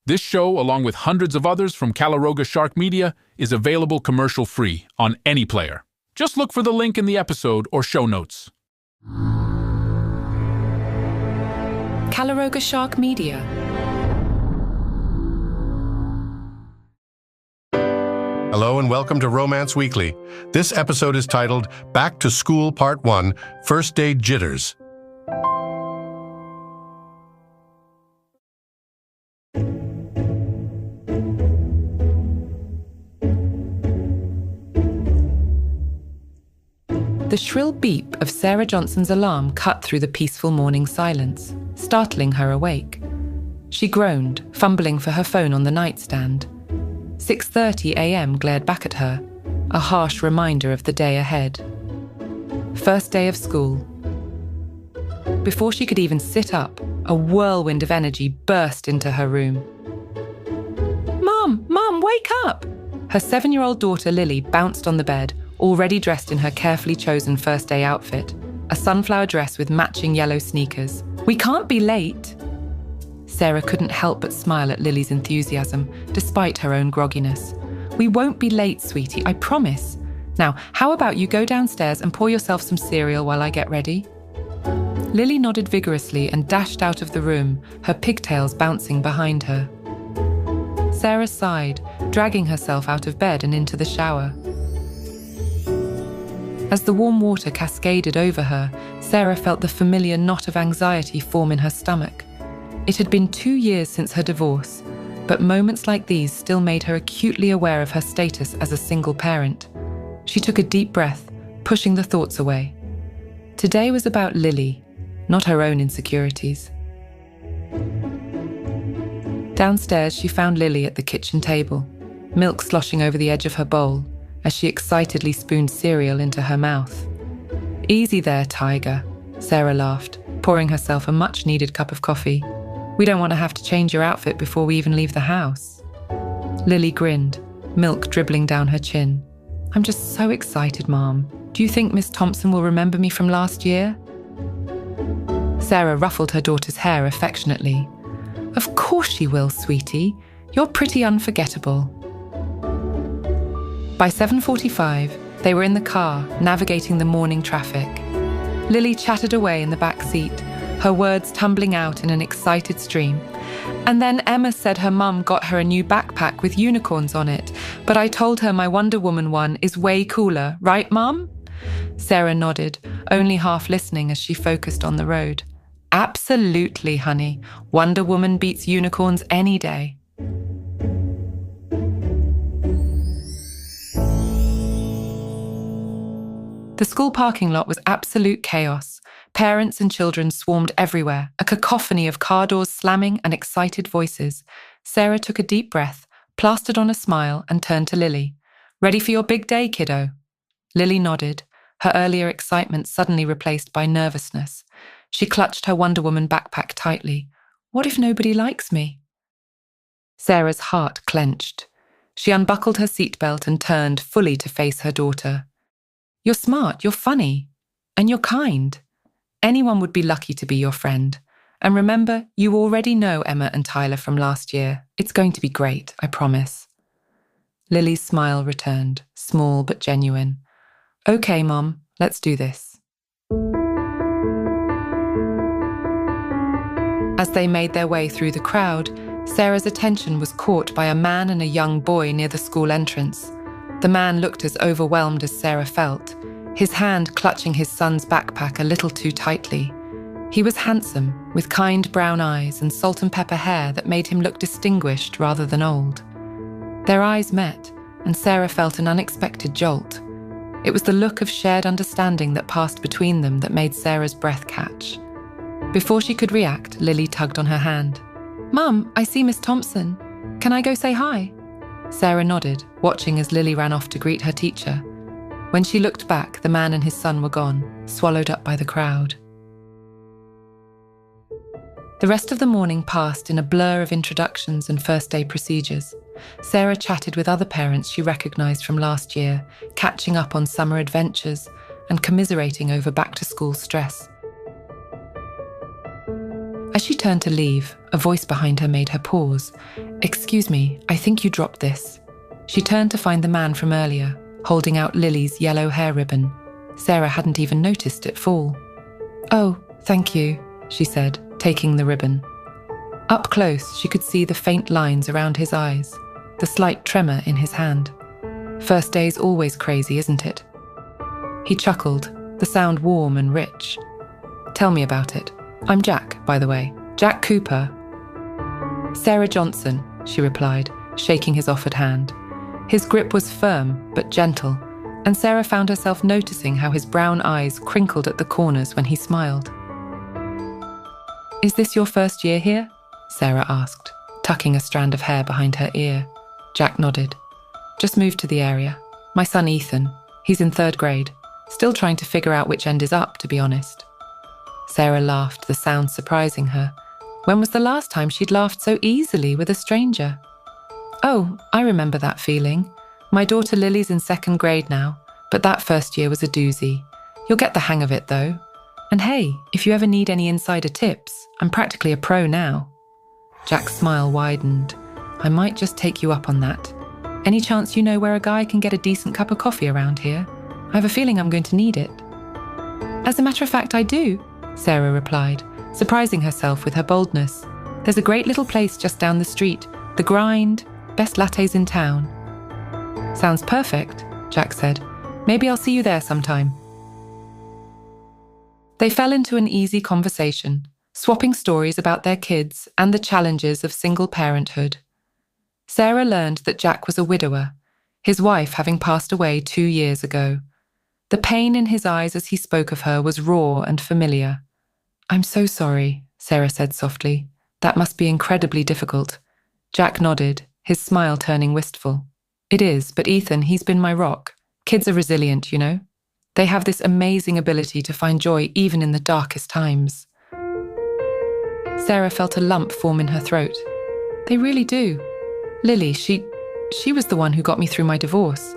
This show, along with hundreds of others from Calaroga Shark Media, is available commercial-free on any player. Just look for the link in the episode or show notes. Calaroga Shark Media. Hello and welcome to Romance Weekly. This episode is titled Back to School Part 1, First Day Jitters. The shrill beep of Sarah Johnson's alarm cut through the peaceful morning silence, startling her awake. She groaned, fumbling for her phone on the nightstand. 6:30 a.m. glared back at her, a harsh reminder of the day ahead. First day of school. Before she could even sit up, a whirlwind of energy burst into her room. Mom, wake up! Her 7-year-old daughter Lily bounced on the bed, already dressed in her carefully chosen first day outfit, a sunflower dress with matching yellow sneakers. We can't be late. Sarah couldn't help but smile at Lily's enthusiasm, despite her own grogginess. We won't be late, sweetie, I promise. Now, how about you go downstairs and pour yourself some cereal while I get ready? Lily nodded vigorously and dashed out of the room, her pigtails bouncing behind her. Sarah sighed, dragging herself out of bed and into the shower. As the warm water cascaded over her, Sarah felt the familiar knot of anxiety form in her stomach. It had been 2 years since her divorce, but moments like these still made her acutely aware of her status as a single parent. She took a deep breath, pushing the thoughts away. Today was about Lily, not her own insecurities. Downstairs, she found Lily at the kitchen table, milk sloshing over the edge of her bowl, as she excitedly spooned cereal into her mouth. Easy there, Tiger, Sarah laughed, pouring herself a much-needed cup of coffee. We don't want to have to change your outfit before we even leave the house. Lily grinned, milk dribbling down her chin. I'm just so excited, Mom. Do you think Miss Thompson will remember me from last year? Sarah ruffled her daughter's hair affectionately. Of course she will, sweetie. You're pretty unforgettable. By 7:45, they were in the car, navigating the morning traffic. Lily chattered away in the back seat, her words tumbling out in an excited stream. And then Emma said her mum got her a new backpack with unicorns on it, but I told her my Wonder Woman one is way cooler, right, Mum? Sarah nodded, only half listening as she focused on the road. Absolutely, honey. Wonder Woman beats unicorns any day. The school parking lot was absolute chaos. Parents and children swarmed everywhere, a cacophony of car doors slamming and excited voices. Sarah took a deep breath, plastered on a smile, and turned to Lily. Ready for your big day, kiddo? Lily nodded, her earlier excitement suddenly replaced by nervousness. She clutched her Wonder Woman backpack tightly. What if nobody likes me? Sarah's heart clenched. She unbuckled her seatbelt and turned fully to face her daughter. You're smart, you're funny, and you're kind. Anyone would be lucky to be your friend. And remember, you already know Emma and Tyler from last year. It's going to be great, I promise. Lily's smile returned, small but genuine. Okay, Mom, let's do this. As they made their way through the crowd, Sarah's attention was caught by a man and a young boy near the school entrance. The man looked as overwhelmed as Sarah felt, his hand clutching his son's backpack a little too tightly. He was handsome, with kind brown eyes and salt and pepper hair that made him look distinguished rather than old. Their eyes met, and Sarah felt an unexpected jolt. It was the look of shared understanding that passed between them that made Sarah's breath catch. Before she could react, Lily tugged on her hand. Mum, I see Miss Thompson. Can I go say hi? Sarah nodded, watching as Lily ran off to greet her teacher. When she looked back, the man and his son were gone, swallowed up by the crowd. The rest of the morning passed in a blur of introductions and first day procedures. Sarah chatted with other parents she recognised from last year, catching up on summer adventures and commiserating over back-to-school stress. As she turned to leave, a voice behind her made her pause. "Excuse me, I think you dropped this." She turned to find the man from earlier, holding out Lily's yellow hair ribbon. Sarah hadn't even noticed it fall. "Oh, thank you," she said, taking the ribbon. Up close, she could see the faint lines around his eyes, the slight tremor in his hand. First day's always crazy, isn't it? He chuckled, the sound warm and rich. "Tell me about it. I'm Jack, by the way. Jack Cooper." "Sarah Johnson," she replied, shaking his offered hand. His grip was firm but gentle, and Sarah found herself noticing how his brown eyes crinkled at the corners when he smiled. "Is this your first year here?" Sarah asked, tucking a strand of hair behind her ear. Jack nodded. "Just moved to the area. My son Ethan. He's in 3rd grade. Still trying to figure out which end is up, to be honest." Sarah laughed, the sound surprising her. When was the last time she'd laughed so easily with a stranger? "Oh, I remember that feeling. My daughter Lily's in 2nd grade now, but that first year was a doozy. You'll get the hang of it, though. And hey, if you ever need any insider tips, I'm practically a pro now." Jack's smile widened. "I might just take you up on that. Any chance you know where a guy can get a decent cup of coffee around here? I have a feeling I'm going to need it." "As a matter of fact, I do," Sarah replied, surprising herself with her boldness. "There's a great little place just down the street. The Grind. Best lattes in town." "Sounds perfect," Jack said. "Maybe I'll see you there sometime." They fell into an easy conversation, swapping stories about their kids and the challenges of single parenthood. Sarah learned that Jack was a widower, his wife having passed away 2 years ago. The pain in his eyes as he spoke of her was raw and familiar. "I'm so sorry," Sarah said softly. "That must be incredibly difficult." Jack nodded, his smile turning wistful. "It is, but Ethan, he's been my rock. Kids are resilient, you know. They have this amazing ability to find joy even in the darkest times." Sarah felt a lump form in her throat. "They really do. Lily, she was the one who got me through my divorce.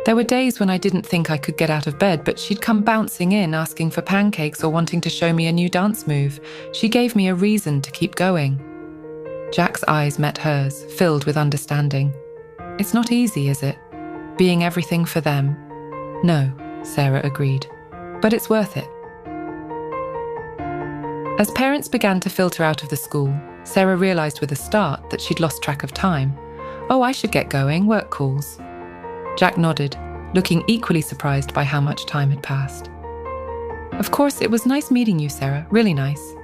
There were days when I didn't think I could get out of bed, but she'd come bouncing in asking for pancakes or wanting to show me a new dance move. She gave me a reason to keep going." Jack's eyes met hers, filled with understanding. "It's not easy, is it? Being everything for them?" "No," Sarah agreed. "But it's worth it." As parents began to filter out of the school, Sarah realised with a start that she'd lost track of time. "Oh, I should get going, work calls." Jack nodded, looking equally surprised by how much time had passed. "Of course, it was nice meeting you, Sarah, really nice."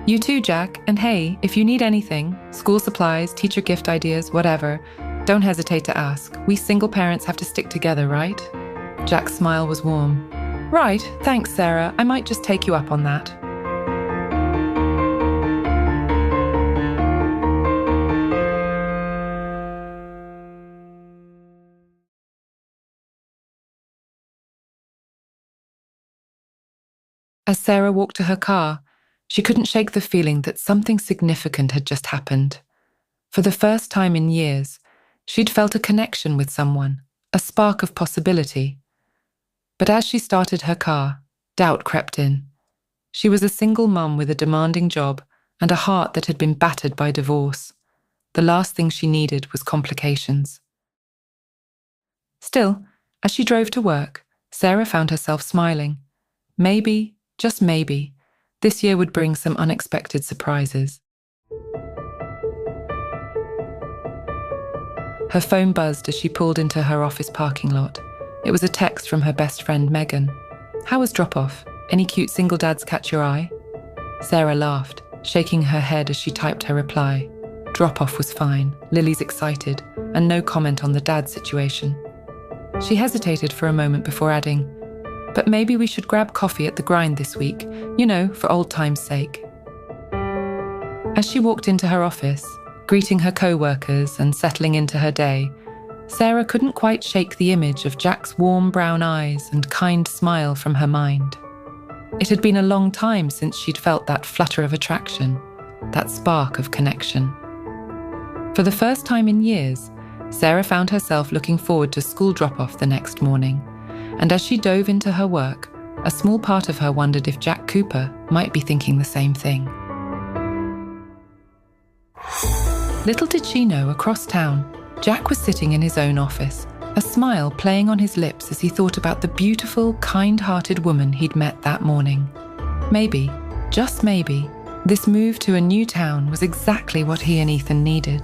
"You too, Jack, and hey, if you need anything, school supplies, teacher gift ideas, whatever, don't hesitate to ask. We single parents have to stick together, right?" Jack's smile was warm. "Right, thanks, Sarah. I might just take you up on that." As Sarah walked to her car, she couldn't shake the feeling that something significant had just happened. For the first time in years, she'd felt a connection with someone, a spark of possibility. But as she started her car, doubt crept in. She was a single mum with a demanding job and a heart that had been battered by divorce. The last thing she needed was complications. Still, as she drove to work, Sarah found herself smiling. Maybe, just maybe, this year would bring some unexpected surprises. Her phone buzzed as she pulled into her office parking lot. It was a text from her best friend Megan. "How was drop-off? Any cute single dads catch your eye?" Sarah laughed, shaking her head as she typed her reply. Drop-off was fine, Lily's excited, and no comment on the dad situation. She hesitated for a moment before adding, "But maybe we should grab coffee at the Grind this week, you know, for old time's sake." As she walked into her office, greeting her co-workers and settling into her day, Sarah couldn't quite shake the image of Jack's warm brown eyes and kind smile from her mind. It had been a long time since she'd felt that flutter of attraction, that spark of connection. For the first time in years, Sarah found herself looking forward to school drop-off the next morning, and as she dove into her work, a small part of her wondered if Jack Cooper might be thinking the same thing. Little did she know, across town, Jack was sitting in his own office, a smile playing on his lips as he thought about the beautiful, kind-hearted woman he'd met that morning. Maybe, just maybe, this move to a new town was exactly what he and Ethan needed.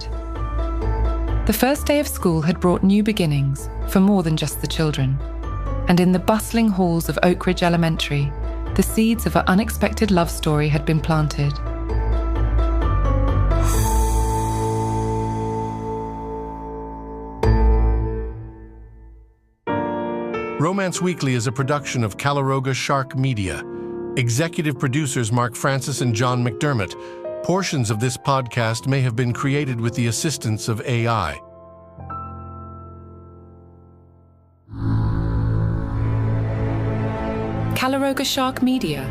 The first day of school had brought new beginnings for more than just the children. And in the bustling halls of Oak Ridge Elementary, the seeds of an unexpected love story had been planted. Romance Weekly is a production of Calaroga Shark Media. Executive producers Mark Francis and John McDermott. Portions of this podcast may have been created with the assistance of AI. Calaroga Shark Media.